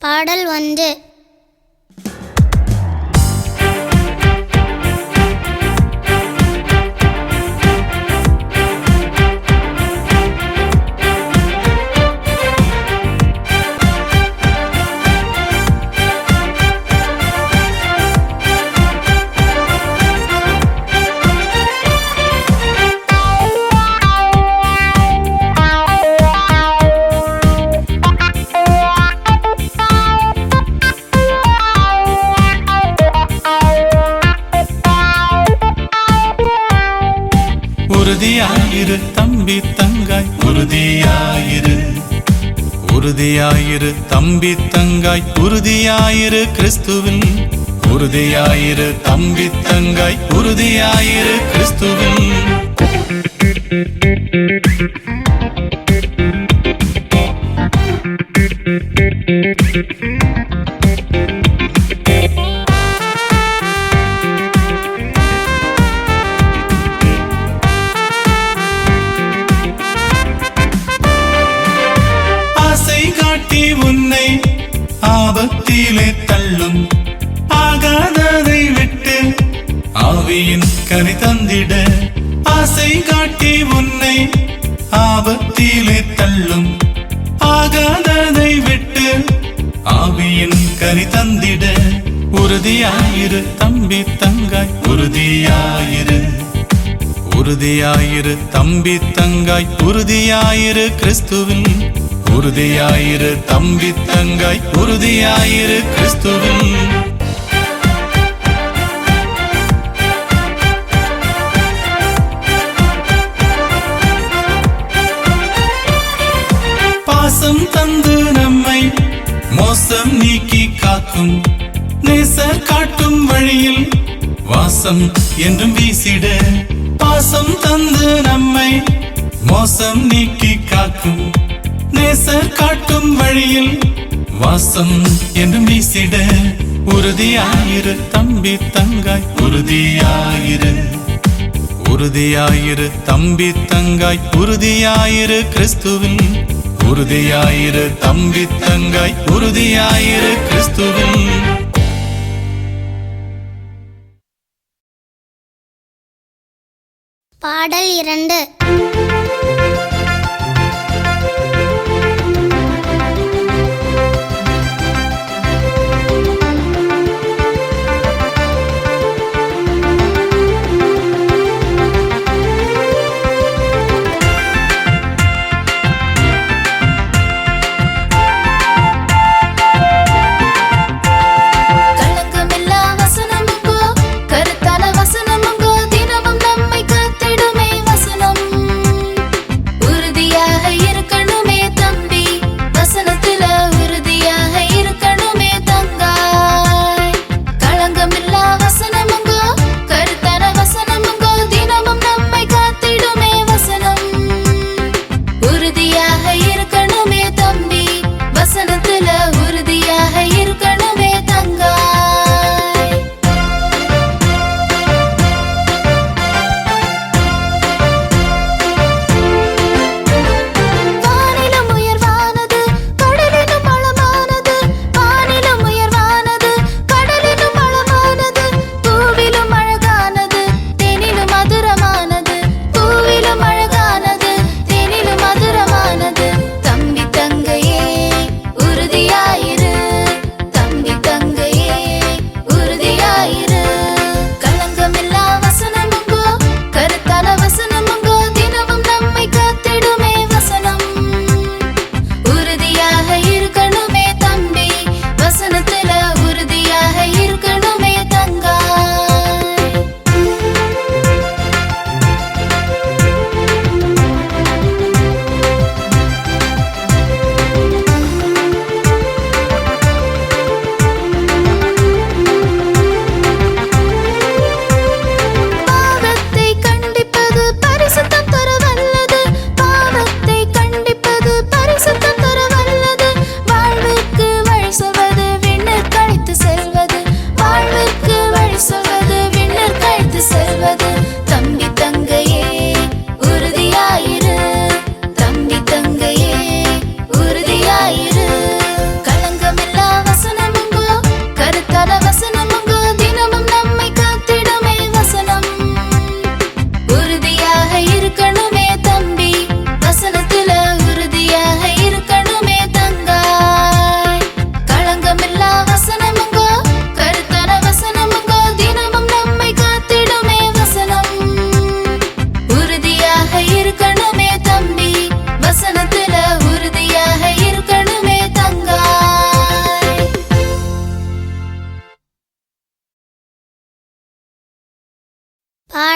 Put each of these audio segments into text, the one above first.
பாடல் 1. உறுதியாயிரு தம்பி தங்காய், உறுதியாயிரு, உறுதியாயிரு தம்பி தங்காய், உறுதியாயிரு கிறிஸ்துவில். உறுதியாயிரு தம்பி தங்காய், உறுதியாயிரு கிறிஸ்துவில். உன்னை ஆபத்திலே தள்ளும் ஆகாததை விட்டு ஆவியின் கனி தந்திட. ஆசை காட்டி உன்னை ஆபத்திலே தள்ளும் ஆகாததை விட்டு ஆவியின் கனி தந்திட. உறுதியாயிரு தம்பி தங்காய், உறுதியாயிரு, உறுதியாயிரு தம்பி தங்காய், உறுதியாயிரு கிறிஸ்துவில். உறுதியாயிரு தம்பி தங்காய், உறுதியாயிரு கிறிஸ்துவில். பாசம் தந்து நம்மை மோசம் நீக்கி காக்கும் நேசர் காட்டும் வழியில் வாசம் என்றும் வீசிட. பாசம் தந்து நம்மை மோசம் நீக்கி காக்கும் நேசர் காட்டும் வழியில் வாசம் என்று வீசிட. உறுதியாயிரு தம்பி தங்காய், உறுதியாயிரு, உறுதியாயிரு தம்பி தங்காய், உறுதியாயிரு கிறிஸ்துவில். உறுதியாயிரு தம்பி தங்காய், உறுதியாயிரு கிறிஸ்துவில். பாடல் 2. கருத்தான வசனமுங்கோ தினமும் நம்மை காத்திடுமே வசனம்.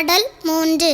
பாடல் 3.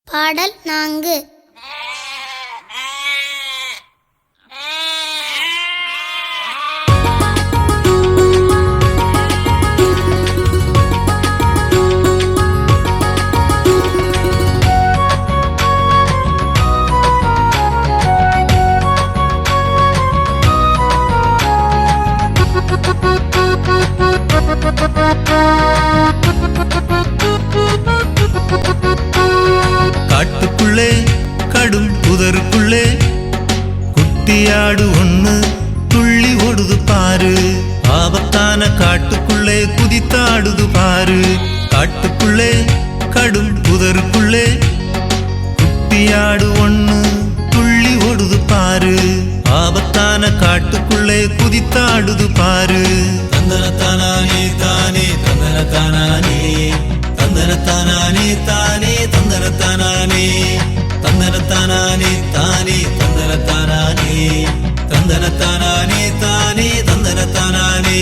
பாடல் 4. காட்டுக்குள்ளே கடும் புதருக்குள்ளே குட்டியாடு ஒண்ணு துள்ளி ஓடுது பாரு. ஆபத்தான காட்டுக்குள்ளே குதித்தாடுது பாரு. காட்டுக்குள்ளே கடும் புதருக்குள்ளே குட்டியாடு ஒண்ணு துள்ளி ஓடுது பாரு. ஆபத்தான காட்டுக்குள்ளே குதித்தாடுது பாரு. தந்தனத்தானே தானே தந்தனத்தானே தந்தனத்தானே தானே தந்தனத்தானே தந்தனத்தானே தானே தந்தனத்தானே தந்தனத்தானே தானே தந்தனத்தானே.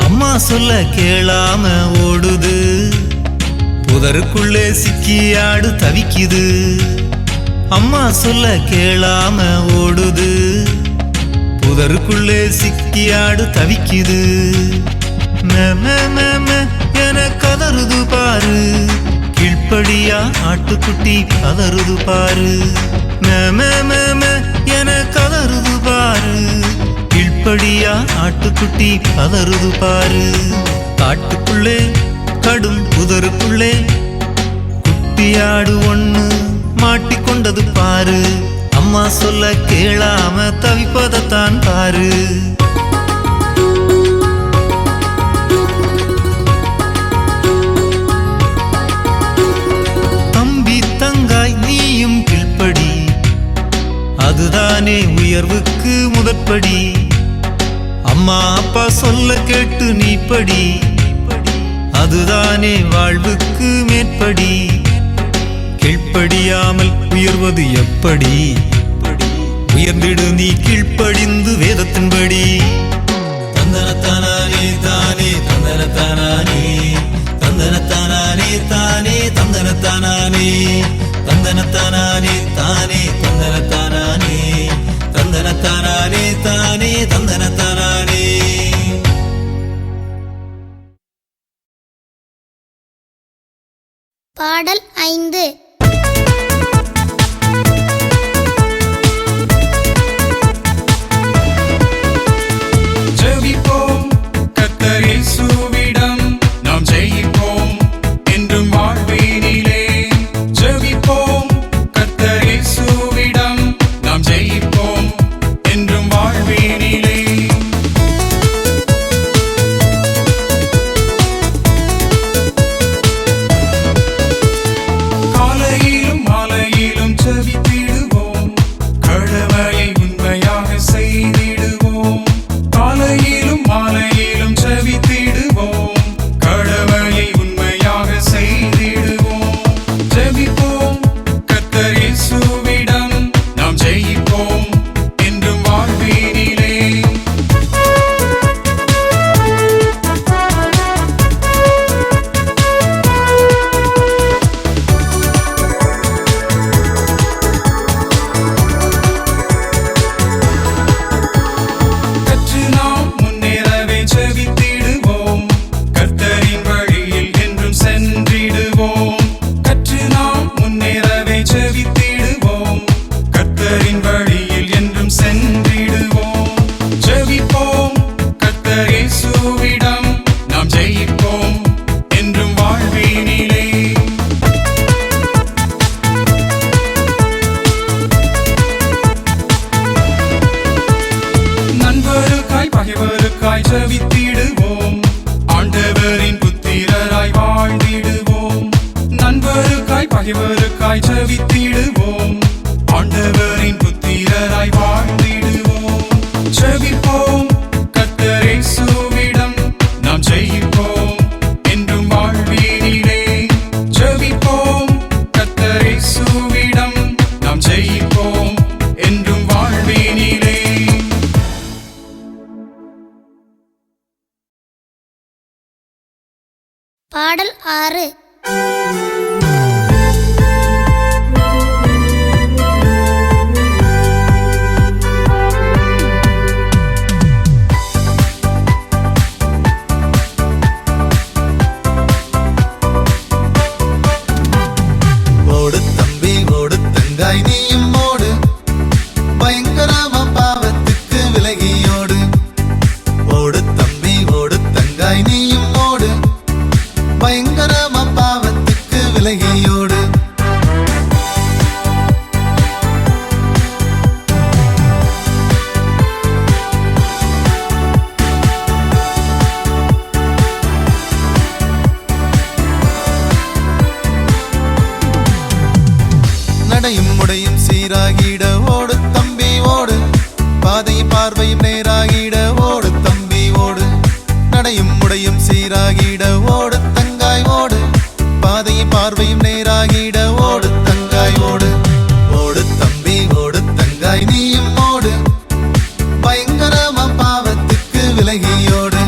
அம்மா சொல்ல கேளாம ஓடுது, புதருக்குள்ளே சிக்கியாடு தவிக்குது. அம்மா சொல்ல கேளாம ஓடுது, புதருக்குள்ளே சிக்கியாடு தவிக்குது. என கதறுது பாரு, கீழ்ப்படியா ஆட்டுக்குட்டி கதறுது பாரு. என கதறுது பாரு, கீழ்ப்படியா ஆட்டுக்குட்டி கதறுது பாரு. காட்டுக்குள்ளே கடும் புதருக்குள்ளே குட்டியாடு ஒண்ணு மாட்டிக்கொண்டது பாரு. அம்மா சொல்ல கேளாம தவிப்பதத்தான் பாரு. தம்பி தங்காய் நீயும் கீழ்ப்படி, அதுதானே உயர்வுக்கு முதற்படி. அம்மா அப்பா சொல்ல கேட்டு நீ படி, அதுதானே வாழ்வுக்கு மேற்படி. கீழ்ப்படியாமல் உயர்வது எப்படி? உயர்ந்திடு நீ கீழ்ப்படிந்து வேதத்தின்படி. தந்தனத்தானே தானே தந்தனத்தானே தந்தனத்தானே தானே தந்தனத்தானே தந்தனத்தானே தானே தந்தனத்தானே தந்தனத்தானே தானே தந்தனத்தானே. 5. ஜெபிப்போம் கர்த்தர் இயேசுவிடம் நாம் ஜெயிப்போம் என்றும் வாழ்வினிலே. ஜெபிப்போம் கர்த்தர் இயேசுவிடம் நாம் ஜெயிப்போம் என்றும் வாழ்வினிலே. காலையிலும் மாலையிலும் ஜெபித்திடுவோம், கடமையை உண்மையாக செய்திடுவோம். காலையிலும் மாலையிலும் ஜெபித்திடுவோம், கடமையை உண்மையாக செய்திடுவோம். ஜெபிப்போம் கர்த்தர் இயேசுவிடம் நாம் ஜெயிப்போம் என்றும் வாழ்வினிலே. கற்று நாம் முன்னேறவே ஜெபித்திடுவோம், கர்த்தரின் வழியில் என்றும் சென்றிடுவோம். கற்று நாம் முன்னேறவே ஜெபித்திடுவோம், கர்த்தரின் வழியில் என்றும் சென்றிடுவோம். ஜெபிப்போம் கர்த்தர் இயேசுவிடம் நாம் ஜெயிப்போம் என்றும் வாழ்வினிலே. நண்பருக்காய் பகைவருக்காய் ஜெபித்திடுவோம், ஆண்டவரின் புத்திரராய் வாழ்ந்திடுவோம். நண்பருக்காய் பகைவருக்காய் ஜெபித்திடுவோம், ஆண்டவரின் புத்திரராய் வாழ்ந்திடுவோம். ஜெபிப்போம் கர்த்தர் இயேசுவிடம் நாம் ஜெயிப்போம் என்றும் வாழ்வினிலே. ஜெபிப்போம் கர்த்தர் இயேசுவிடம் நாம் ஜெயிப்போம் என்றும் வாழ்வினிலே. பாடல் 6. ஓடு தம்பி ஓடு தங்காய் நீயும் ஓடு, பயங்கரமா பாவத்துக்கு விலகியோடு. ஓடு தம்பி ஓடு தங்காய் நீயும் ஓடு, பயங்கரமா பாவத்துக்கு விலகியோடு. நடையும் முடையும் சீராகிட ஓடு தம்பி ஓடு, பாதையும் பார்வையும் நேராகிட ஓடு தம்பி ஓடு. நடையும் முடையும் சீராகிட ஓடு தங்காய் ஓடு, பாதையும் பார்வையும் நேராகிட ஓடு தங்காய் ஓடு. ஓடு தம்பி ஓடு தங்காய் நீயும் ஓடு, பயங்கரமா பாவத்துக்கு விலகியோடு.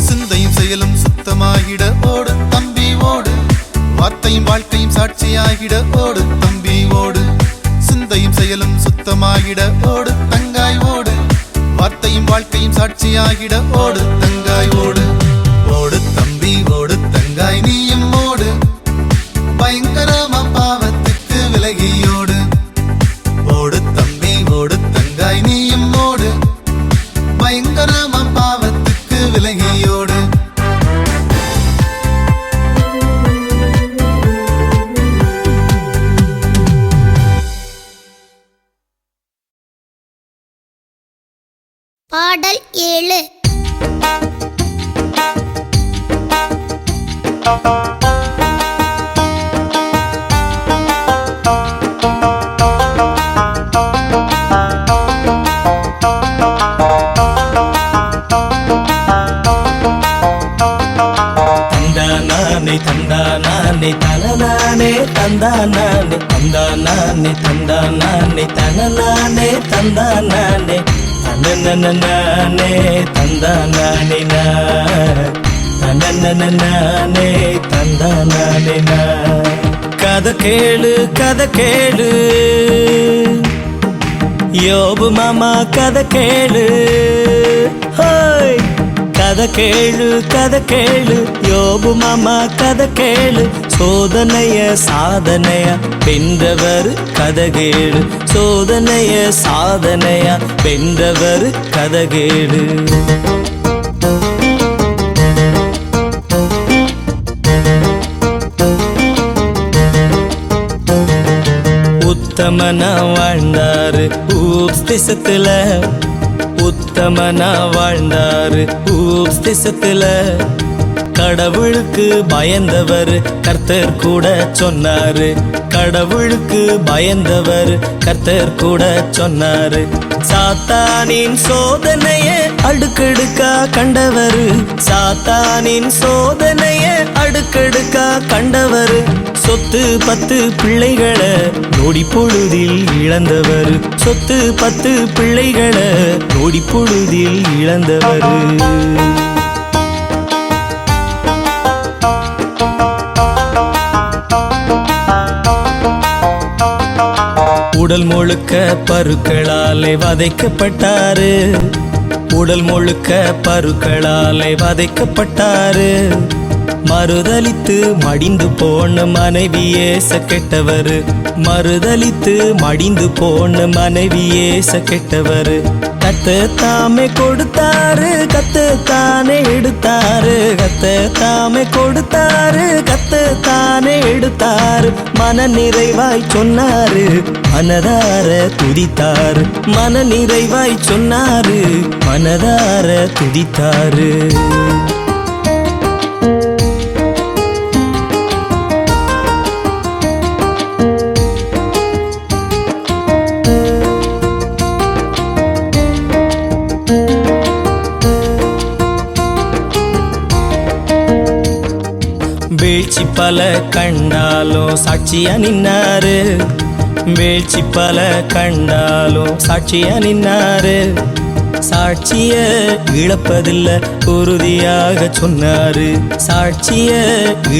சிந்தையும் செயலும் சுத்தமாகிட ஓடு தம்பி ஓடு, வார்த்தையும் வாழ்க்கையும் சாட்சியாகிட ஓடு தம்பி ஓடு. சிந்தையும் செயலும் சுத்தமாகிட ஓடு தங்காய் ஓடு, வார்த்தையும் வாழ்க்கையும் சாட்சியாகிட ஓடு தங்காய் ஓடு. ஓடு தம்பி ஓடு தங்காய் நீயும் ஓடு, பயங்கரமா பாவத்துக்கு விலகியோடு. ஓடு தம்பி ஓடு தங்காய் நீயும் ஓடு, பயங்கரமா பாவத்துக்கு விலகியோடு. பாடல் 7. தந்தானே தனநானே தந்தானே தந்தானே தந்தானே தனநானே தந்தானே தனனனனே தந்தானே தனனனனே தந்தானே. கதை கேளு யோபு மாமா கதை கேளு, ஹோய் கதை கேளு கதை கேளு, யோபு மாமா கதை கேளு. சோதனைய சாதனையா வென்றவர் கதை கேளு, சோதனைய சாதனையா வென்றவர் கதை கேளு. உத்தமனா வாழ்ந்தாரு ஊப்ஸ் தேசத்துல, உத்தமனா வாழ்ந்தாரு ஊப்ஸ் தேசத்துல. கடவுளுக்கு பயந்தவர் கர்த்தர் கூட சொன்னாரு, கடவுளுக்கு பயந்தவர் கர்த்தர் கூட சொன்னாரு. சாத்தானின் சோதனைய அடுக்கடுக்கா கண்டவர், சாத்தானின் சோதனைய அடுக்கடுக்கா கண்டவர். சொத்து 10 பிள்ளைகளை நொடி பொழுதில் இழந்தவர், சொத்து 10 பிள்ளைகளை நொடி பொழுதில் இழந்தவர். உடல் முழுக்க பருக்களாலே வதைக்கப்பட்டாரு, உடல் முழுக்க பருக்களாலே வதைக்கப்பட்டாரு. மறுதலித்து மடிந்து போன மனைவியே சக்கெட்டவர், மறுதலித்து மடிந்து போன மனைவியே சக்கெட்டவர். கத்த தாமே கொடுத்தாரு கத்த தானே எடுத்தாரு, கத்த தாமே கொடுத்தாரு கத்த தானே எடுத்தாரு. மன நிறைவாய் சொன்னாரு மனதார துதித்தாரு, மன நிறைவாய் சொன்னாரு மனதார துதித்தாரு. வீழ்ச்சி பல கண்டாலும் சாட்சியா நின்னாரு, வீழ்ச்சி பல கண்டாலும் சாட்சியா நின்னாரு. சாட்சிய இழப்பதில்லை உறுதியாக சொன்னாரு, சாட்சிய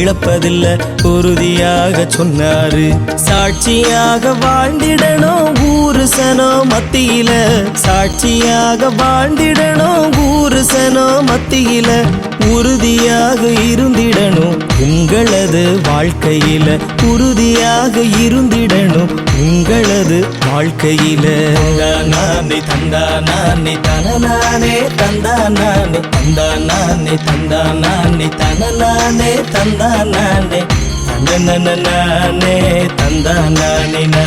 இழப்பதில்லை உறுதியாக சொன்னாரு. சாட்சியாக வாழ்ந்திடணும் ஊரு சனோ மத்தியில, சாட்சியாக வாழ்ந்திடணும் ஊரு சனோ மத்தியில. உறுதியாக இருந்திடணும் உங்களது வாழ்க்கையில, உறுதியாக இருந்திடணும் உங்களது வாழ்க்கையில. நானே தந்தா நானே தன நானே தந்தா நானே தந்தா நானே தந்தா நானே தன நானே தந்தா நானே தன நானே தந்தா நானே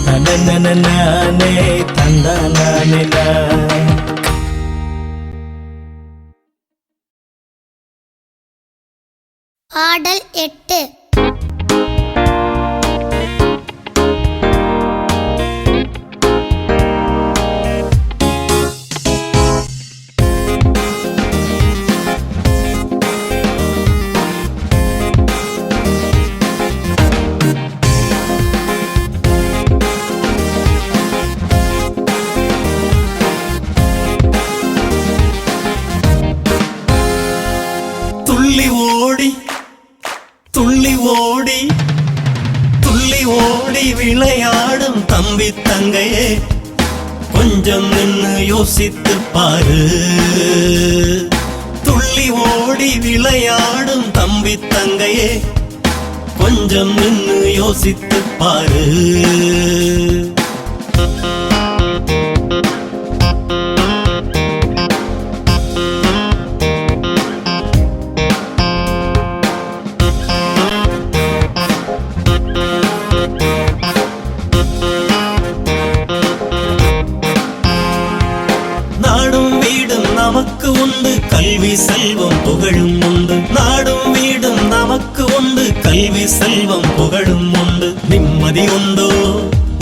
தன நானே தந்தா நானே. பாடல் 8. துள்ளி ஓடி துள்ளி ஓடி துள்ளி ஓடி விளையாடும் தம்பி தங்கையே, கொஞ்சம் நின்னு யோசித்து பாரு. துள்ளி ஓடி விளையாடும் தம்பி தங்கையே, கொஞ்சம் நின்னு யோசித்து பாரு. நமக்கு உண்டு கல்வி செல்வம் புகழும் உண்டு, நாடும் வீடும் நமக்கு உண்டு கல்வி செல்வம் புகழும் உண்டு. நிம்மதி உண்டோ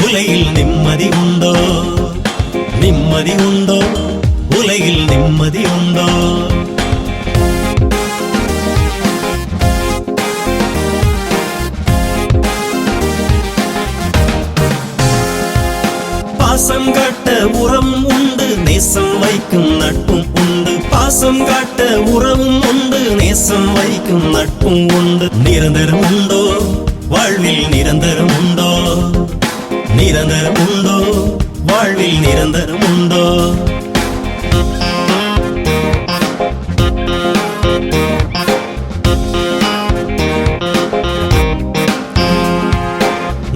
உலகில் நிம்மதி உண்டோ, நிம்மதி உண்டோ உலகில் நிம்மதி உண்டோ. பாசம் காட்ட உரம் உண்டு நேசம் வைக்கும் நட்பும் உண்டு, பாசம் காட்ட உறவும் உண்டு நேசம் வைக்கும் நட்பும் உண்டு. நிரந்தரம் உண்டோ வாழ்வில் நிரந்தரம் உண்டோ, நிரந்தரம் உண்டோ வாழ்வில் நிரந்தரம் உண்டோ?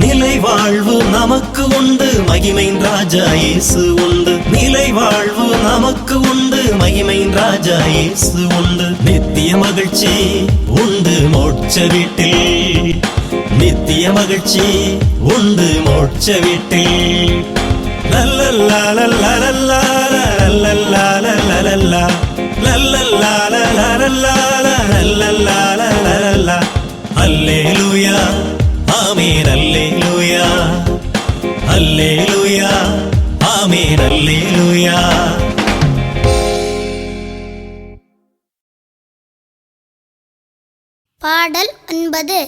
நிலை வாழ்வு நமக்கு உண்டு, மகிமையின் ராஜா இயேசு உண்டு. நிலை வாழ்வு நமக்கு உண்டு, மகிமையின் ராஜா இயேசு உண்டு. நித்திய மகிழ்ச்சி உண்டு மோட்ச வீட்டில், நித்திய மகிழ்ச்சி உண்டு மோட்ச வீட்டில். லல்லல்லா லல்லா லல்லா லல்லல்லா லல்லல்லா லல்லல்லா லல்லல்லா லல்லல்லா லல்லல்லா. அல்லேலூயா ஆமென் அல்லேலூயா, அல்லேலூயா ஆமென் அல்லேலூயா. பாடல் 9.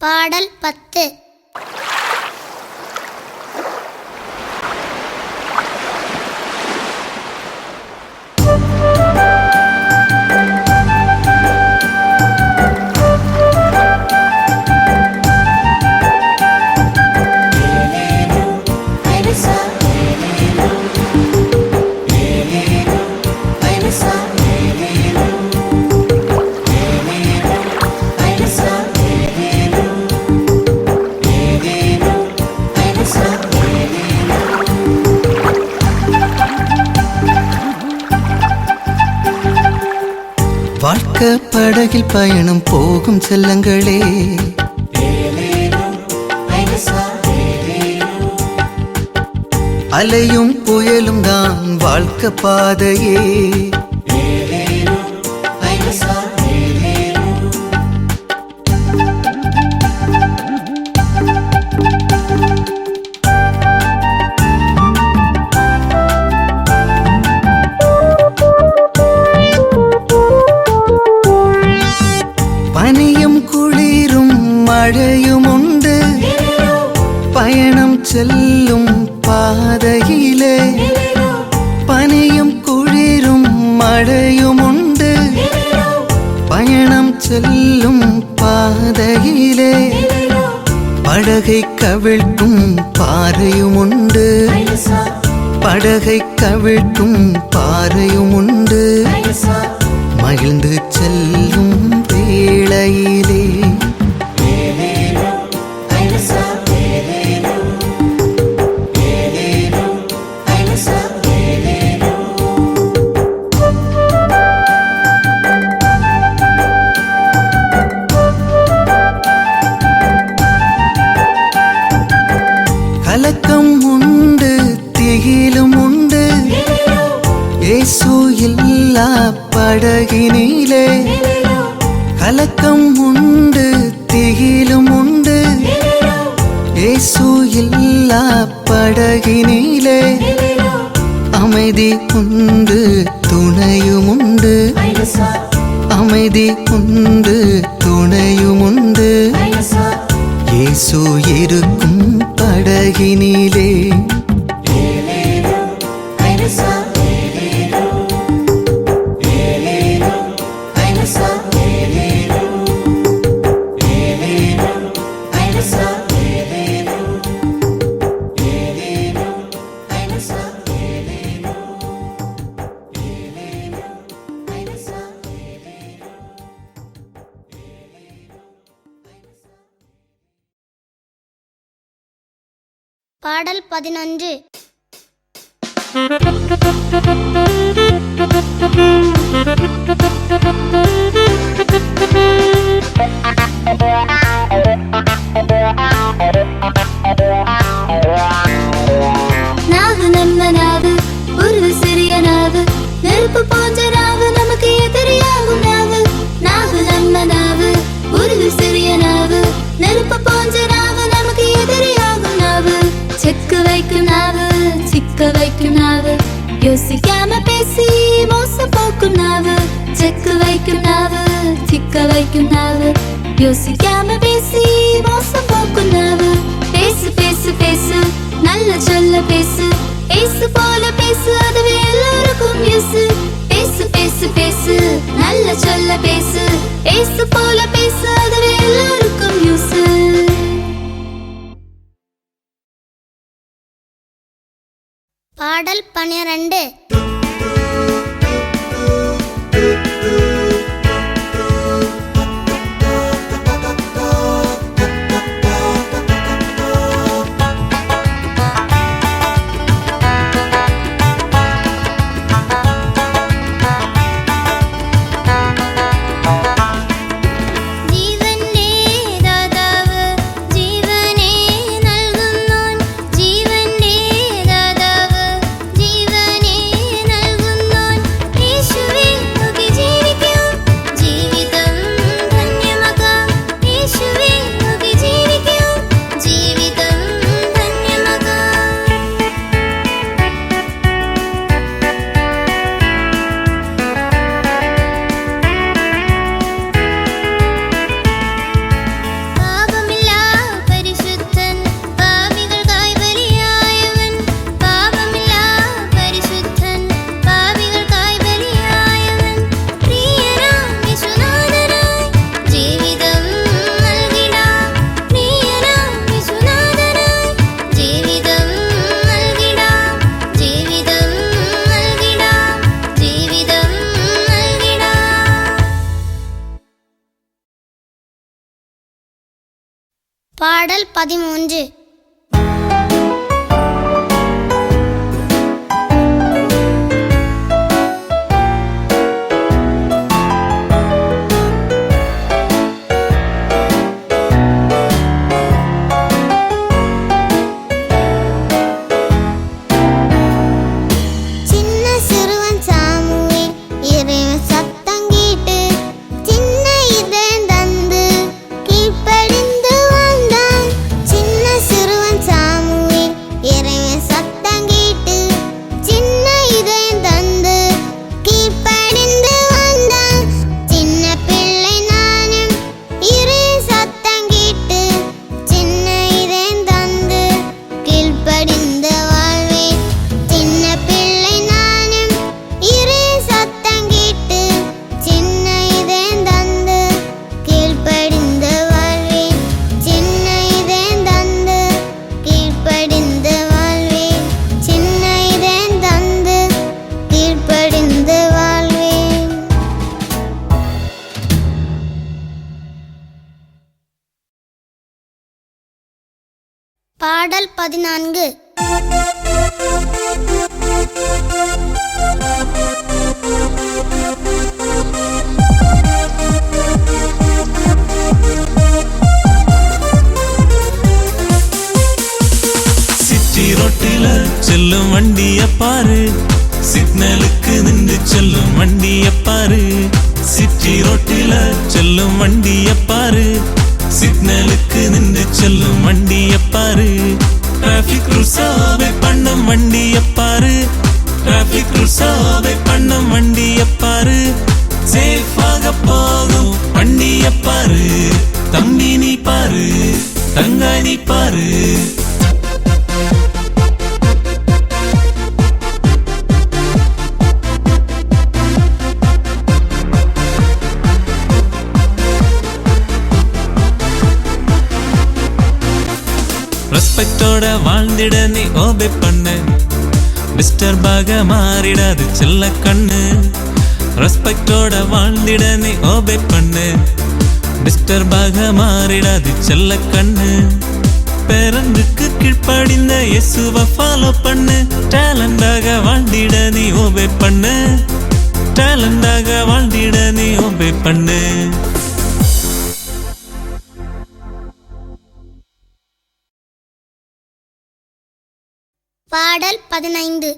பாடல் 10. வாழ்க்கை படகில் பயணம் போகும் செல்லங்களே, அலையும் புயலும் தான் வாழ்க்கை பாதையே. பனியும் குளிரும் மழையும் உண்டு, பயணம் செல்லும் பாதையிலே. பனியும் குளிரும் மழையும் உண்டு, பயணம் செல்லும் பாதையிலே. படகை கவிழ்க்கும் பாறையும் உண்டு, படகை கவிழ்க்கும் பாறையும் உண்டு. மகிழ்ந்து செல்லும் வேளையிலே கலக்கம் உண்டு, திகிலும் உண்டு, இயேசு இல்லா படகினிலே. கலக்கம் உண்டு, திகிலும் உண்டு, இயேசு இல்லா படகினிலே. அமைதி உண்டு, துணையும் உண்டு, அமைதி உண்டு, துணையும் உண்டு. இயேசு இருக்கும் உலகினிலே பாடல் 11. நாவு நம்ம நாவு ஒரு சிறிய நாவு நெருப்பு போன்ற நாவு நமக்கு எதிரியாகும் நாவு நாவு நம்ம நாவு ஒரு சிறிய நாவு நெருப்பு போன்ற நாவு நமக்கு எதிரியாகும் நாவு செக்கு வைக்கும் நாவு சிக்க வைக்கும் நாவு யோசிக்காம பேசி மோசம் போக்கும் நாவு செக்கு வைக்கும் நாவு சிக்க வைக்கும் நாவு யோசிக்காம பேசி மோசம் போக்கும் நாவு பேசு பேசு பேசு நல்ல சொல்ல பேசு ஏசு போல பேசு அதுவே எல்லாருக்கும் யூஸ் பேசு பேசு பேசு நல்ல சொல்ல பேசு ஏசு போல பேசு அதுவே எல்லாருக்கும் யூஸ் பாடல் 12. பாடல் 13. பாடல் 14. சிட்டி ரோட்டில செல்லும் வண்டிய பாரு, சிக்னலுக்கு நின்று செல்லும் வண்டிய பாரு. சிட்டி ரோட்டில செல்லும் வண்டிய பாரு, சிக்னலுக்கு நின்று செல்லும் வண்டிய பாரு. டிராபிக் ரூல்ஸாவை பண்ணும் வண்டிய பாரு, டிராபிக் ரூல்ஸாவை பண்ணும் வண்டிய பாரு. சேஃபாக போகும் வண்டிய பாரு, தம்பி நீ பாரு, தங்காய் நீ பாரு. ரெஸ்பெக்டோட வாழ்ந்திட நீ ஓபே பண்ணு டிஸ்டர்பாக மாறிடாது செல்ல கண்ணு ரெஸ்பெக்டோட வாழ்ந்திட நீ ஓபே பண்ணு டிஸ்டர்பாக மாறிடாது செல்ல கண்ணு பேரனுக்கு கீழ்ப்படிந்த இயேசுவை ஃபாலோ பண்ணு டேலண்டாக வாழ்ந்திட நீ ஓபே பண்ணு டேலண்டாக வாழ்ந்திட நீ ஓபே பண்ணு பாடல் 15.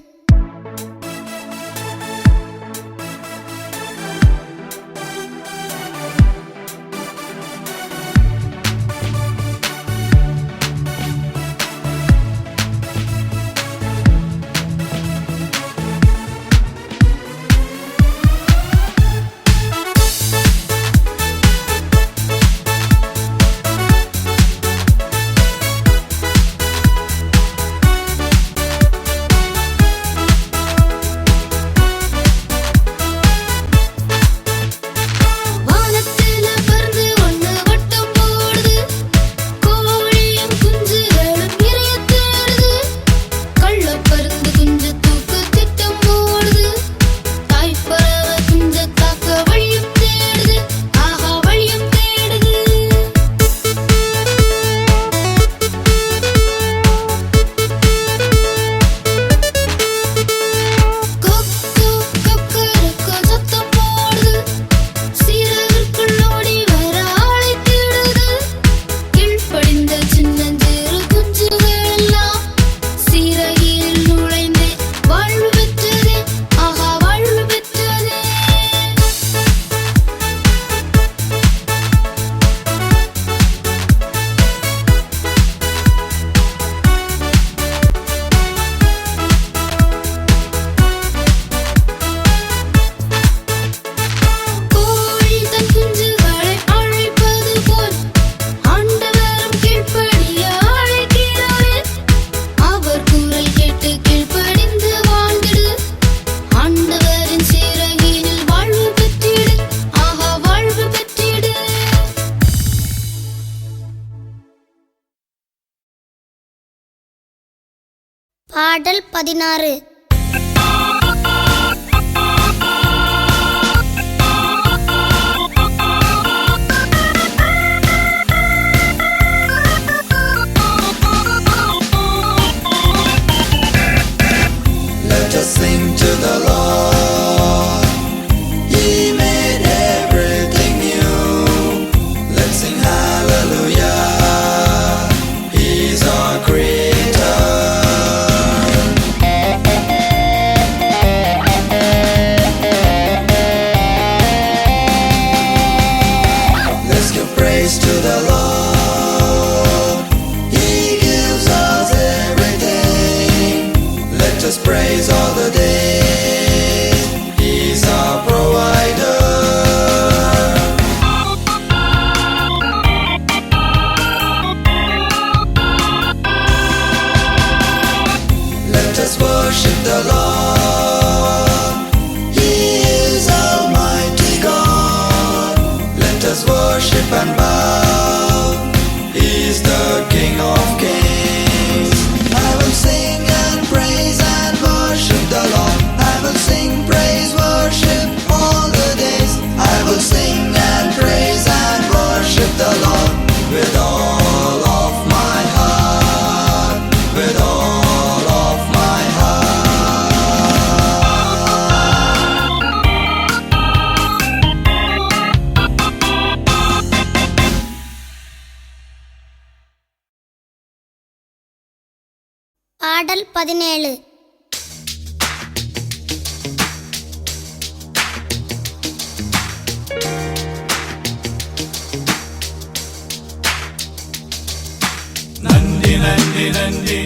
பாடல் 16. Let us sing to the Lord. He made everything new. Let's sing hallelujah. He's our creator. Let's give praise to the Lord. He gives us everything. Let us praise all the days. He's our provider. Let us worship the Lord. He is Almighty God. Let us worship and bow. He's the King of Kings. I will sing and praise and worship the Lord. I will sing, praise, worship all the days. I will sing and praise and worship the Lord with all of my heart, with all of my heart. பாடல் 17. நன்றி நன்றி நன்றி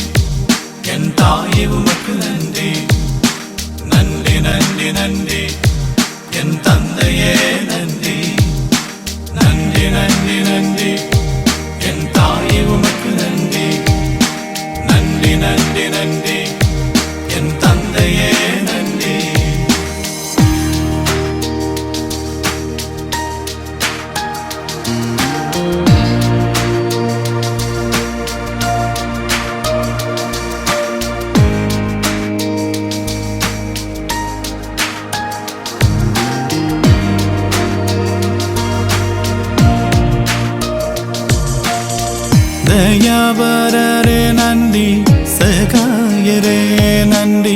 என் தாயே உமக்கு நன்றி நன்றி நன்றி நன்றி என் தந்தையே நன்றி நன்றி நன்றி நன்றி என் தாயே உமக்கு நன்றி நன்றி நன்றி நன்றி என் தந்தையே நன்றி நன்றி சகாயரே நன்றி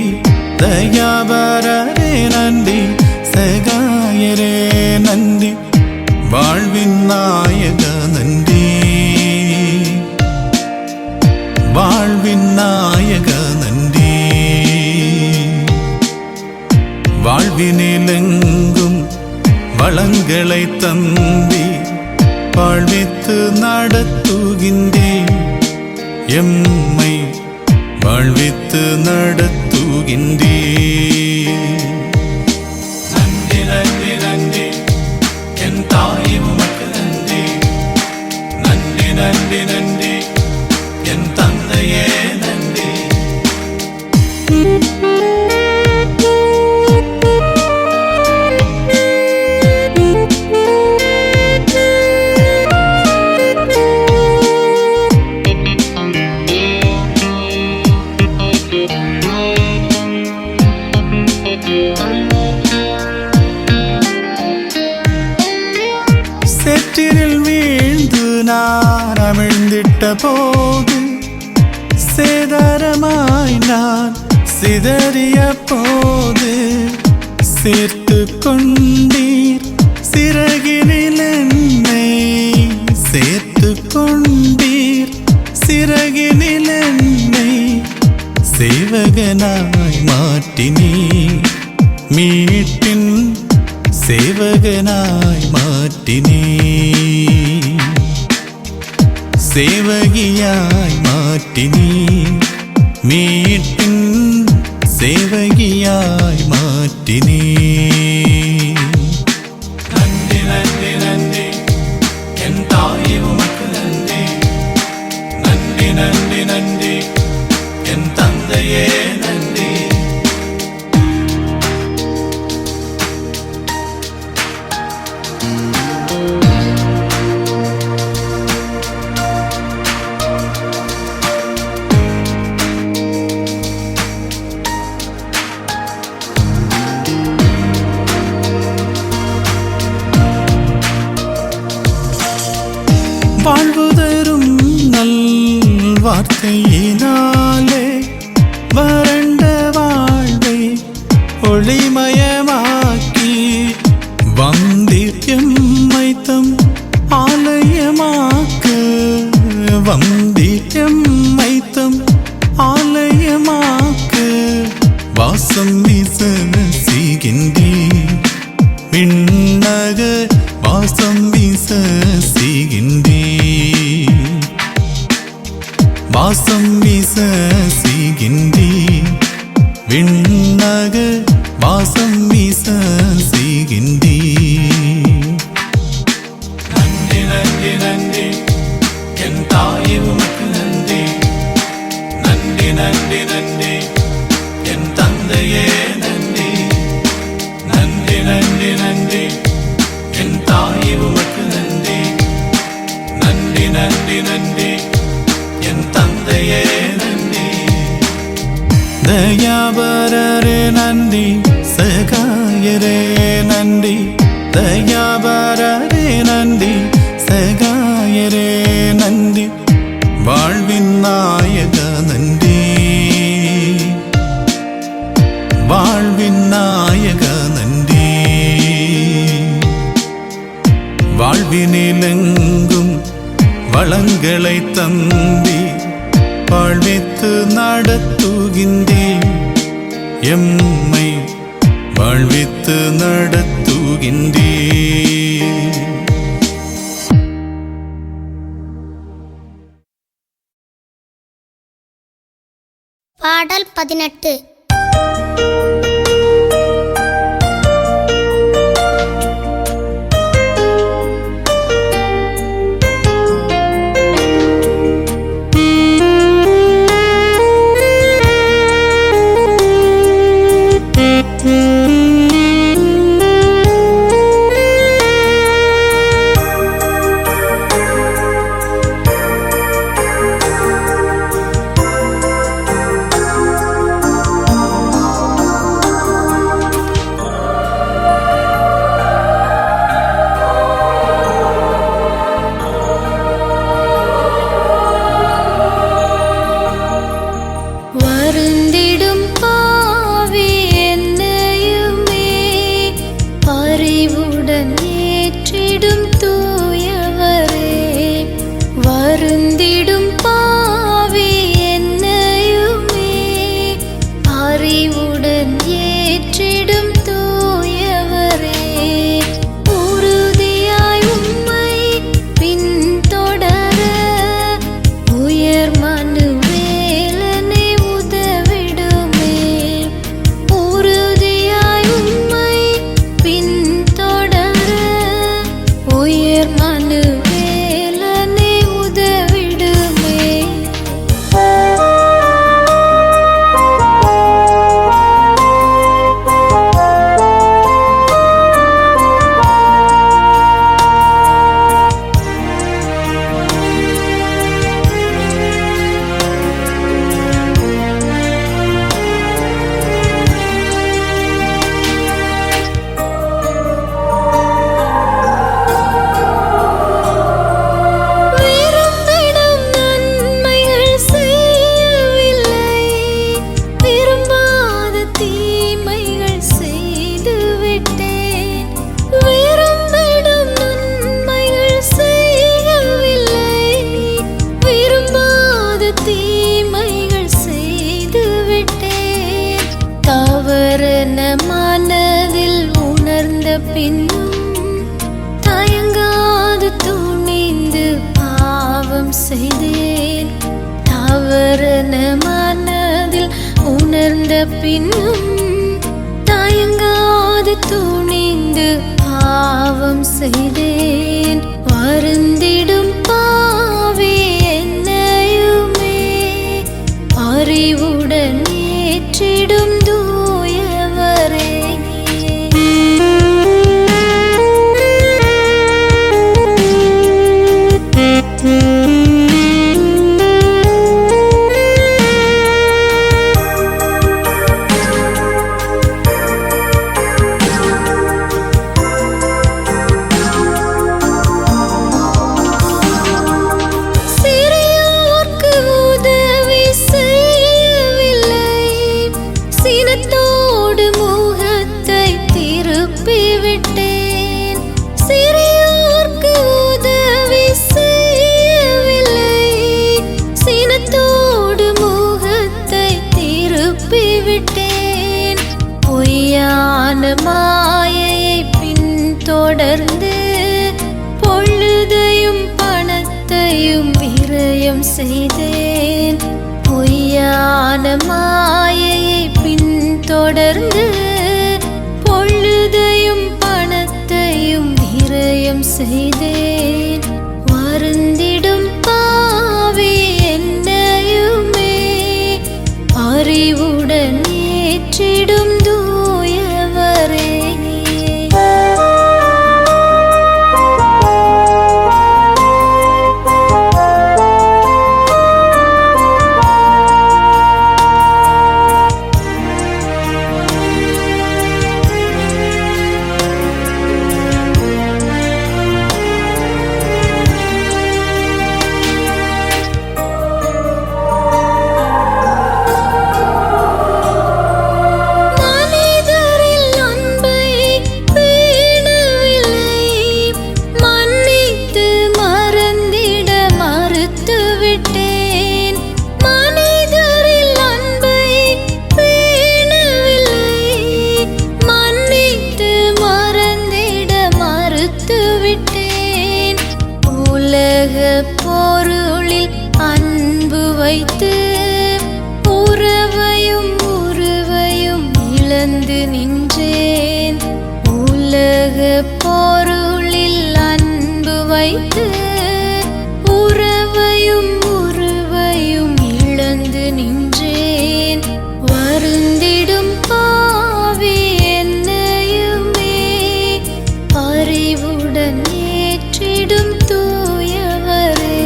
தயாபரரே நன்றி சகாயரே நன்றி வாழ்வின் நாயக நன்றி வாழ்வின் நாயக நன்றி வாழ்வினிலெங்கும் வளங்களை தந்தி வாழ்வித்து நடத்துகின்றேன் எம்மை வாழ்வித்து நடத்துகின்றேன் நன்றி நன்றி நன்றி என் தாய் உமக்கு நன்றி நன்றி நன்றி நன்றி என் தந்தையே நன்றி சேற்றினில் வீழ்ந்து நான் அமிழ்ந்திட்ட போது சேதாரமாய் நான் சிதறிய போது சேர்த்து கொண்டீர் சிறகினில் என்னை சேர்த்து கொண்டீர் சிறகினில் என்னை சேவகனாய் மாற்றினீர் மீட்டின் சேவகனாய் மாற்றினீர் சேவகியாய் மாற்றினீர் மீட்டின் சேவகியாய் மாற்றினீர் நன்றி நன்றி நன்றி என் தாய் உமக்கு நன்றி நன்றி நன்றி நன்றி என் தந்தையே நன்றி வாழ்வு தரும் நல் வார்த்தையினாலே வறண்ட வாழ்வை ஒளிமயமாக்கி வந்தித்யம் மைத்தம் ஆலயமாக்க வந்தித்யம் மைத்தம் ஆலயமாக்க வாசம் வீசன செய்கின்றேன் விண்ணக வாசம் வீச செய்கின்றேன் வாசம் வீச செய்கின்றேன் விண்ணக வாசம் வீச செய்கின்றேன் நன்றி நன்றி நன்றி என் தாய் உமக்கு நன்றி நன்றி நன்றி நன்றி என் தந்தையே நன்றி நன்றி நன்றி நன்றி என் தாய் உமக்கு நன்றி நன்றி நன்றி நன்றி என் தந்தையே நன்றி தயாபரரே நன்றி சகாயரே நன்றி தயாபரரே நன்றி சகாயரே நன்றி வாழ்வின் நாயக நன்றி வாழ்வின் நாயக நன்றி வாழ்வினிலெங்கும் வளங்களை தந்தி வாழ்வித்து நடத்துகின்றேன் எம்மை வாழ்வித்து நடத்துகின்றேன் பாடல் 18. பின்னும் தயங்காது துணிந்து பாவம் செய்தேன். தவறென மனதில் உணர்ந்த பின்னும் தயங்காது துணிந்து பாவம் செய்தேன். வருந்திடும் பாவி என்னையுமே அறிவுடன் ஏற்றிடும் தூயவரே. சிறியோர்க்கு உதவி செய்யவில்லை, சினத்தோடு முகத்தை திருப்பிவிட்டேன். சிறியோர்க்கு உதவி செய்யவில்லை, சினத்தோடு முகத்தை திருப்பிவிட்டேன். பொய்யான மாயையை பின்தொடர்ந்து பொழுதையும் பணத்தையும் விரயம் செய்தேன். பொய்யான மாயையை பின்தொடர்ந்து பொழுதையும் பணத்தையும் விரயம் செய்தேன். வருந்திடும் பாவி என்னையுமே அறிவுடன் ஏற்றிடும் தூயவரே. மனிதரில் அன்பை பேணவில்லை, மன்னித்து மறந்திட மறுத்துவிட்டேன். மனிதரில் அன்பை பேணவில்லை, மன்னித்து மறந்திட மறுத்துவிட்டேன். உலக பொருளில் அன்பு வைத்து உறவையும் உருவையும் இழந்து நின்றேன். உலக பொருளில் அன்பு வைத்து உறவையும் உருவையும் இழந்து நின்றேன். வருந்திடும் பாவி என்னையுமே அறிவுடன் ஏற்றிடும் தூயவரே.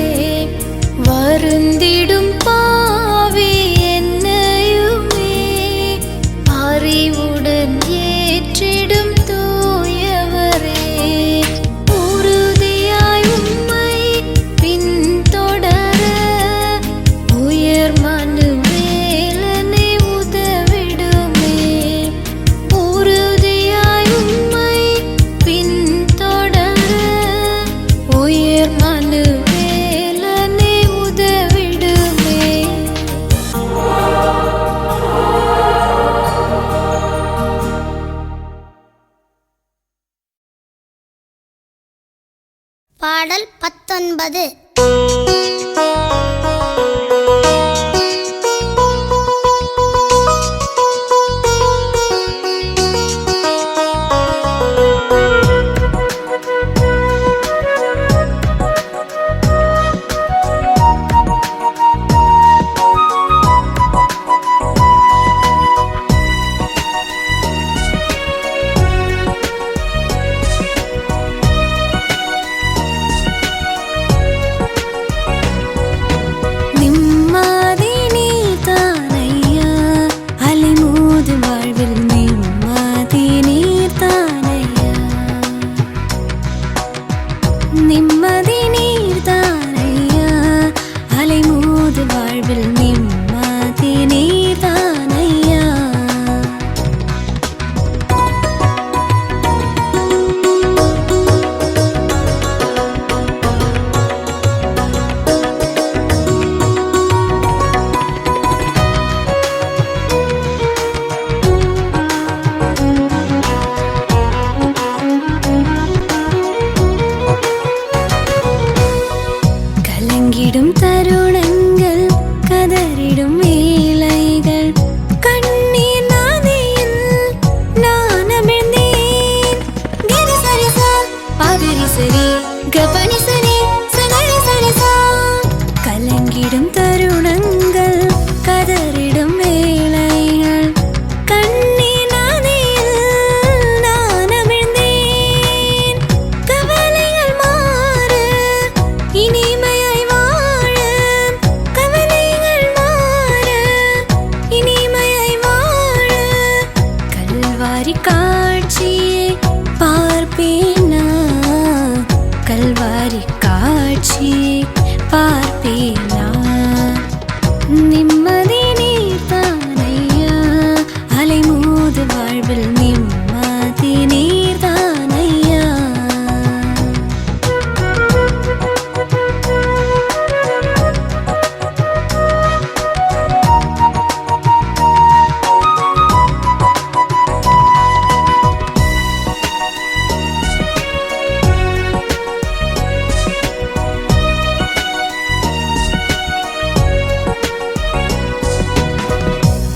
வருந்திடும் பாவி என்னையுமே அறிவுடன் ஏற்றிடும் தூயவரே. உறுதியாய் உம்மை பின்தொடர உயர் மனுவேலனை உதவிடுமே. உறுதியாய் உம்மை பின்தொடர உயர் மனுவேலனை உதவிடுமே. பாடல் 19. கபனிசனே சகரி சரசா. கலங்கிடும் தருணங்கள் கதறிடும் வேளைகள் கண்ணீர் நதியில் நான் அமிழ்ந்தேன். கவலைகள் மாற இனிமையாய் வாழ, கவலைகள் மாற இனிமையாய் வாழ கல்வாரி காட்சியை பார்ப்பேனா, கல்வாரி காட்சியை பார்ப்பேனா. நிம்மதி நீர்தானையா, அலைமோது வாழ்வில் நிம்மதி நீர்தானையா.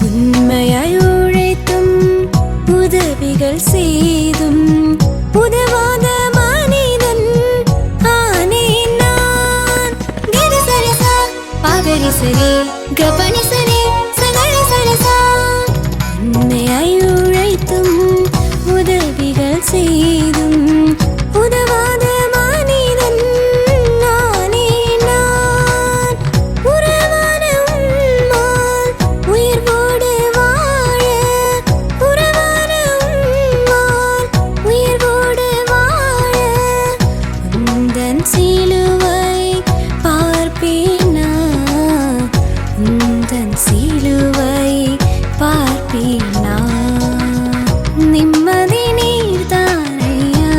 உண்மையாய் உழைத்தும் உதவிகள் செய்தும் உதவாத மனிதன் ஆனேன் நான். கரி சரசா பாகரி சரி கபனி சரி சகரி சரசா. உண்மையாய் உழைத்தும் உதவிகள் செய்தும் உதவாத மனிதன் ஆனேன் நான். உறவான உம்மால் உயிர்வோடு வாழ, உறவான உம்மால் உயிர்வோடு வாழ உந்தன் சிலுவை பார்ப்பேனா, உந்தன் சிலுவை பார்ப்பேனா. நிம்மதி நீர்தானையா,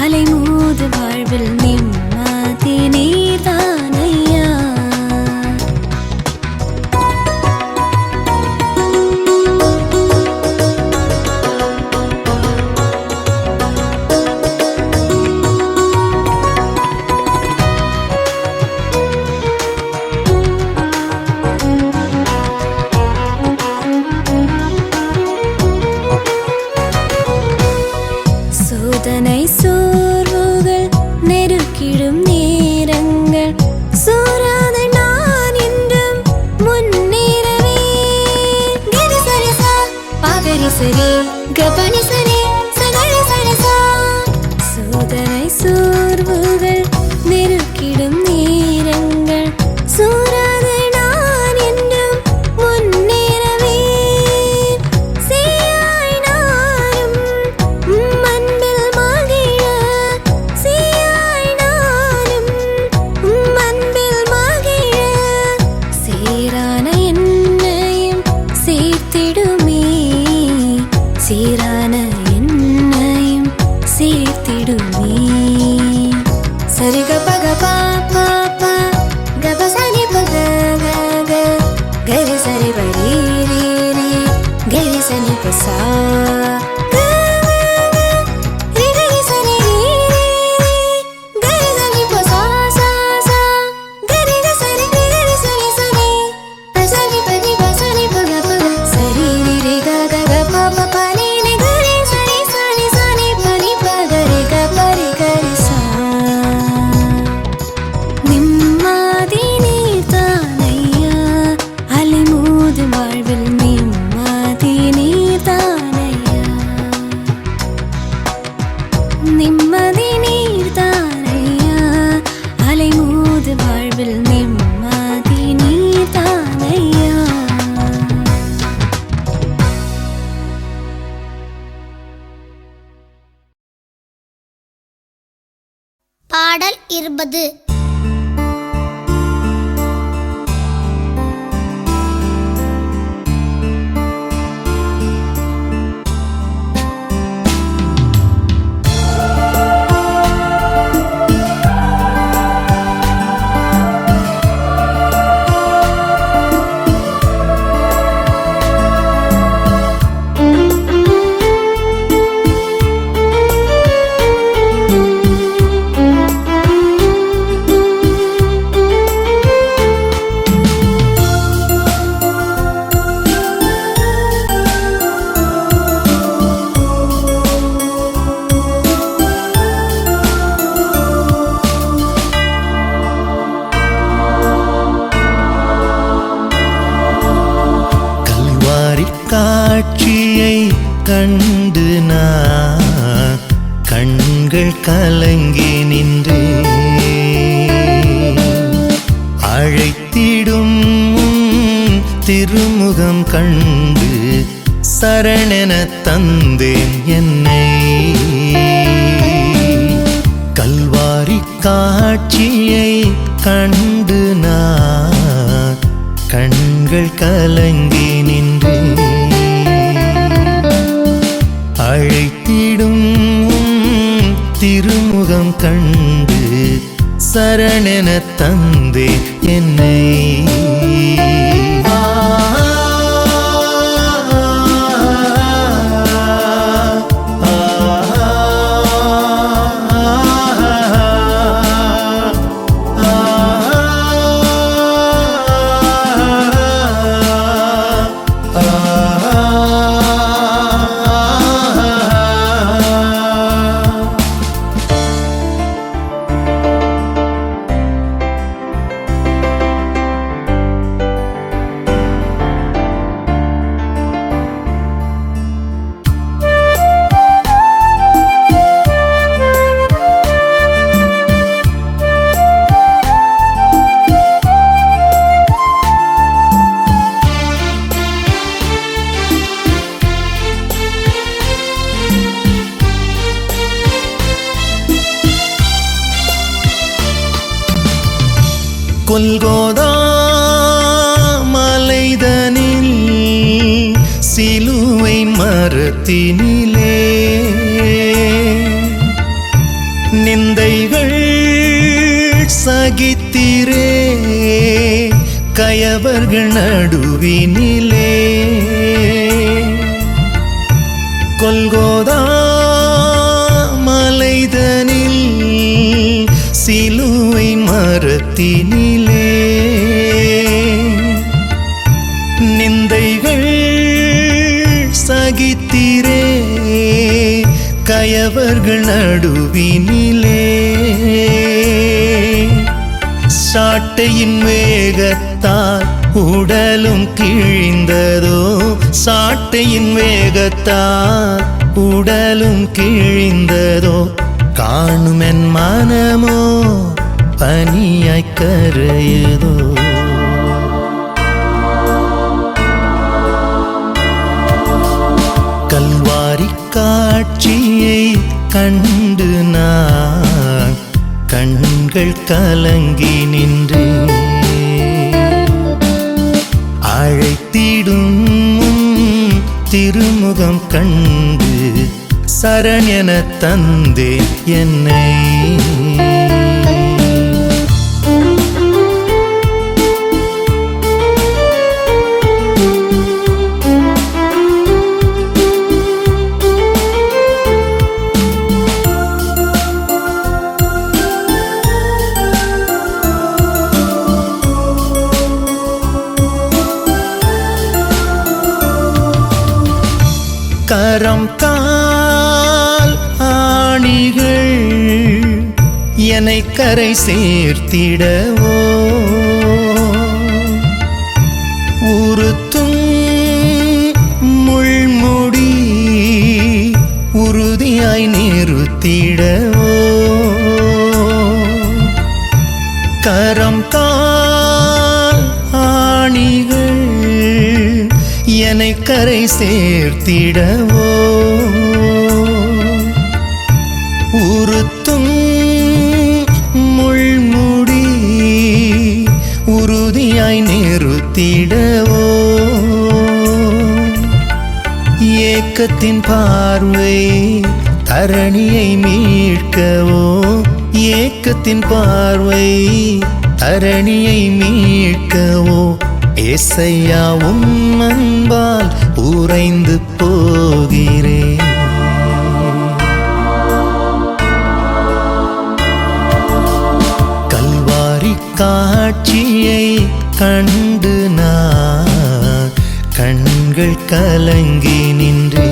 அலைமோது வாழ்வில் நிம்மதி நீர்தானையா. சோதனை சோர்வுகள் நெருக்கிடும் நேரங்கள் சோராத நான் என்றும் முன்னேறவே. கரி சரசா பாகரி சரி கபனி சரி சகரி சரசா. சோதனை சோர்வுகள் நெருக்கிடும் நேரங்கள் சோராத நான் என்றும் முன்னேறவே. சீயாய் நானும் உம் அன்பில் மகிழ, சீயாய் நானும் உம் அன்பில் மகிழ. சீரான என்னையும் சேர்த்திடுமே, சீரான என்னையும் சேர்த்திடுமே. சரி க பக பா பா பா கப சரி பக க க கரி சரி பரி ரீ ரீ கரி சனி பசா. நிம்மதி நீர்தானையா, அலைமோது வாழ்வில் நிம்மதி நீர்தானையா. நிம்மதி நீர்தானையா, அலைமோது வாழ்வில் நிம்மதி நீர்தானையா. பாடல் 20. கண்கள் கலங்கி நின்றே அழைத்திடும் திருமுகம் கண்டு சரணென தந்தேன் என்னை கல்வாரி காட்சியை கண்டு நான் கண்கள் கலங்கி நின்றே அழைத்திடும் திருமுகம் கண்டு சரணென தந்தே என்னை கொல்கோதா மலைதனில் சிலுவை மரத்தினிலே நிந்தைகள் சகித்திரே கயவர்கள் நடுவினிலே கொல்கோதா மலைதனில் சிலுவை மரத்தினிலே நிந்தைகள் சகித்திரே கயவர்கள் நடுவினிலே சாட்டையின் வேகத்தால் உடலும் கிழிந்ததோ சாட்டையின் வேகத்தால் உடலும் கிழிந்ததோ காணும் என் மனமோ பனியாய் கரையுதோ கல்வாரி காட்சியை கண்டு நான் கண்கள் கலங்கி நின்றே அழைத்திடும் திருமுகம் கண்டு சரணென தந்தே என்னை கரம் கால் ஆணிகள் என்னை கரை சேர்த்திடவோ உறுத்தும் முள்முடி உறுதியாய் நிறுத்திடவோ கரம் கால் ஆணிகள் என்னை கரை சேர்த்திடவோ உறுத்தும் முள்முடி உறுதியாய் நிறுத்திடவோ ஏக்கத்தின் பார்வை தரணியை மீட்கவோ ஏக்கத்தின் பார்வை தரணியை மீட்கவோ ஏசையா உம் அன்பால் உறைந்து போகிறேன் கல்வாரி காட்சியை கண்டு நான் கண்கள் கலங்கி நின்றே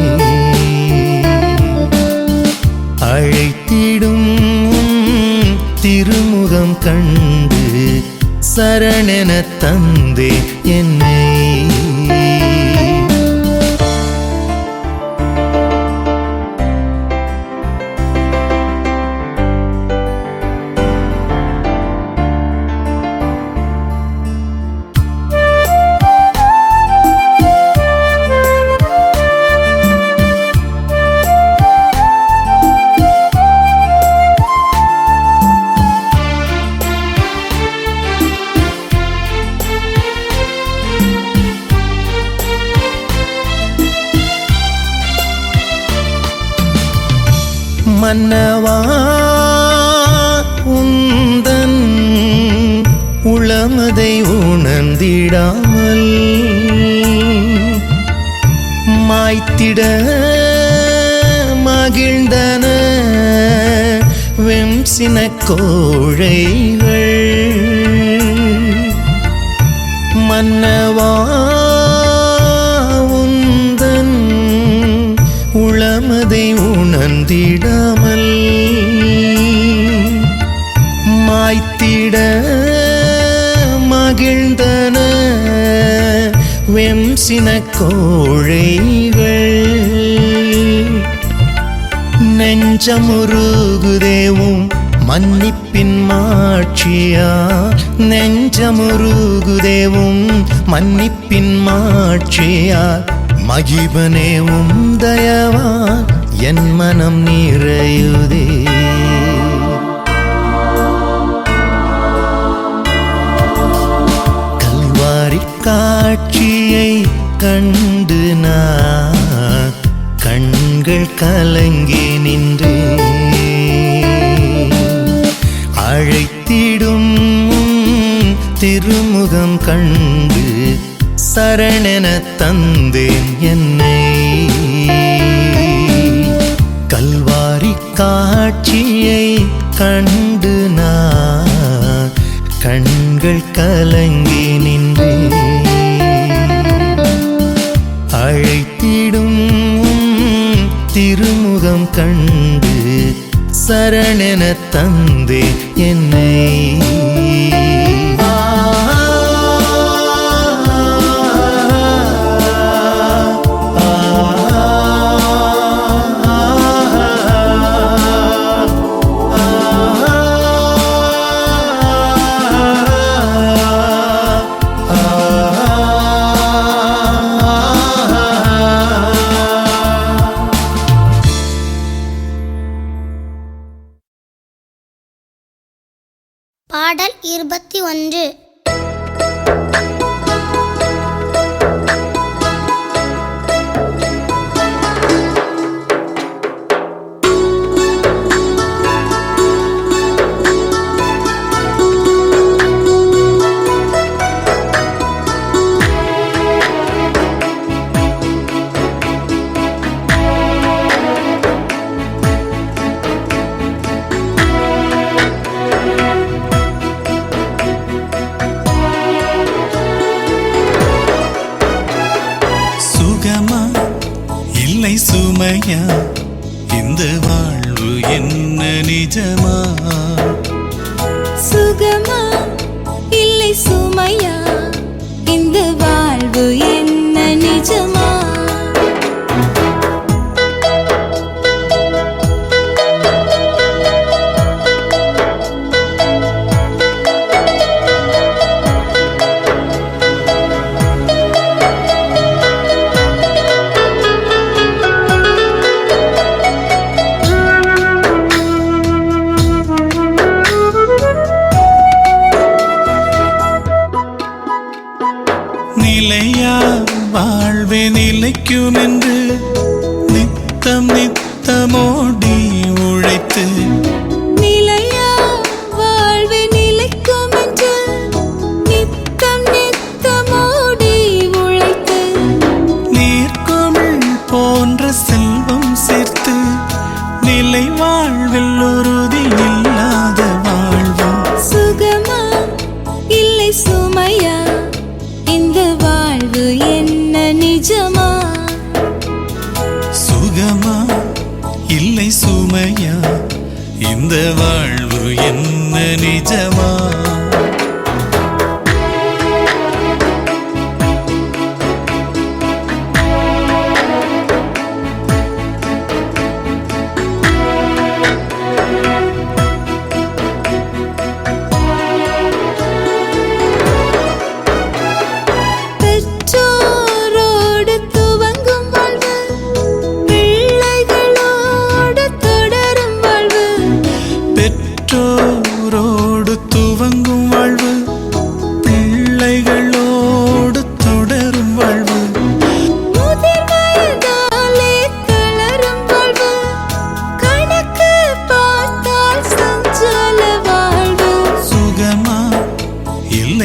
அழைத்திடும் திருமுகம் கண்டு சரணென தந்தே என்னை மன்னவா உந்தன் உளமதை உணர்ந்திடாமல் மாய்த்திட மகிழ்ந்தன வெம்சின கோழைகள். மன்னவா உந்தன் உளமதை உணர்ந்திடாமல் மாய்த்திட மகிழ்ந்தன வெம்சின கோழைகள். நெஞ்சமுருகுதேவும் மன்னிப்பின் மாட்சியா, நெஞ்சமுருகுதேவும் மன்னிப்பின் மாட்சியா, மகிபனேவும் தயவா என் மனம் நிறையுதே. கல்வாரி காட்சியை கண்டு நான் கண்கள் கலங்கி நின்றே. அழைத்திடும் திருமுகம் கண்டு சரணென தந்தேன் என்னை. கல்வாரி காட்சியை கண்டு நான் கண்கள் கலங்கி நின்றே. அழைத்திடும் திருமுகம் கண்டு சரணென தந்தே என்னை. பாடல் 21. சுமையா இந்த வாழ்வு என்ன நிஜமா? சுகமா இல்லை சுமையா இந்த வாழ்வு என்ன நிஜமா? நிலையா வாழ்வே நிலைக்கும் என்று நித்தம் நித்தமோடி உழைத்து, நிலையா வாழ்வே நிலைக்கும் என்று நித்தம் நித்தமோடி உழைத்து, நீர்க்குமிழ் போன்ற செல்வம் சேர்த்து நிலை வாழ்வில் உறுதி இல்லாத வாழ்வு. சுகமா இல்லை சுமையா இந்த வாழ்வு என்ன நிஜமா? சுகமா இல்லை சுமையா இந்த வாழ்வு என்ன நிஜமா? பெற்றோரோடு துவங்கும் வாழ்வு, பிள்ளைகளோடு தொடரும் வாழ்வு. பெற்றோரோடு துவங்கும்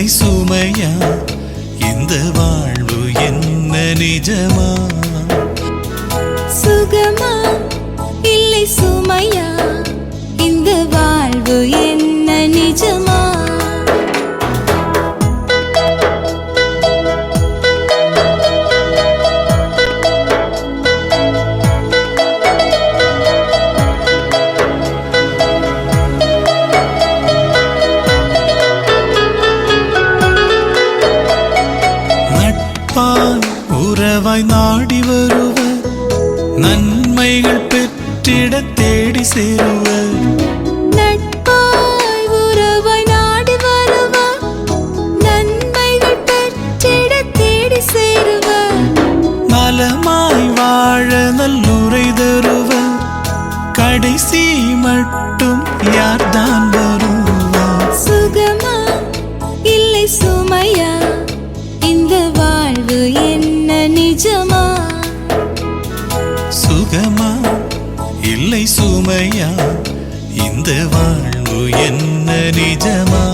இல்லை சுமையா இந்த வாழ்வு என்ன நிஜமா சுகமா இல்லை சுமையா இந்த வாழ்வு என்ன நிஜமா நட்பாய் உறவாய் நாடி வருவர் நன்மைகள் பெற்றிட தேடி சேருவர் நட்பாய் உறவாய் நாடி வருவார் நன்மைகள் பெற்றிட தேடி சேருவார் நலமாய் வாழ நல்லுரை தருவர் கடைசி மட்டும் யார்தான் வருவார் சுகமா இல்லை சுமையா இந்த வாழ்வு என்ன நிஜமா சுகமா இல்லை சுமையா இந்த வாழ்வு என்ன நிஜமா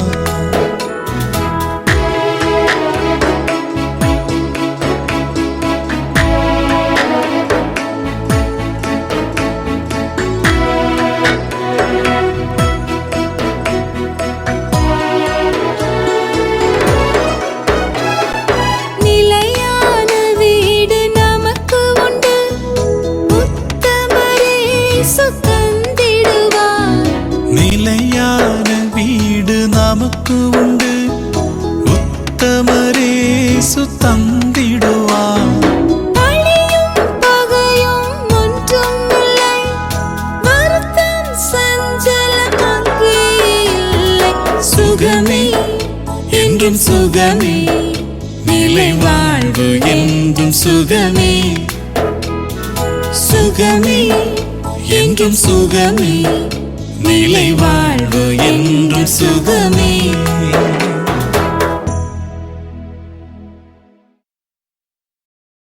நிலையான வீடு நமக்கு உண்டு உத்தமரே சுத்தந்திடுவார் நிலையான வீடு நமக்கு உண்டு உத்தமரே சுத்தந்திடுவார் பழியும் பகையும் ஒன்றும் இல்லை வருத்தம் சஞ்சலம் அங்கே இல்லை சுகமே என்றும் சுகமே நிலை வாழ்வு என்றும் சுகமே சுகமே என்றும் சுகமே நிலை வாழ்வு என்றும் சுகமே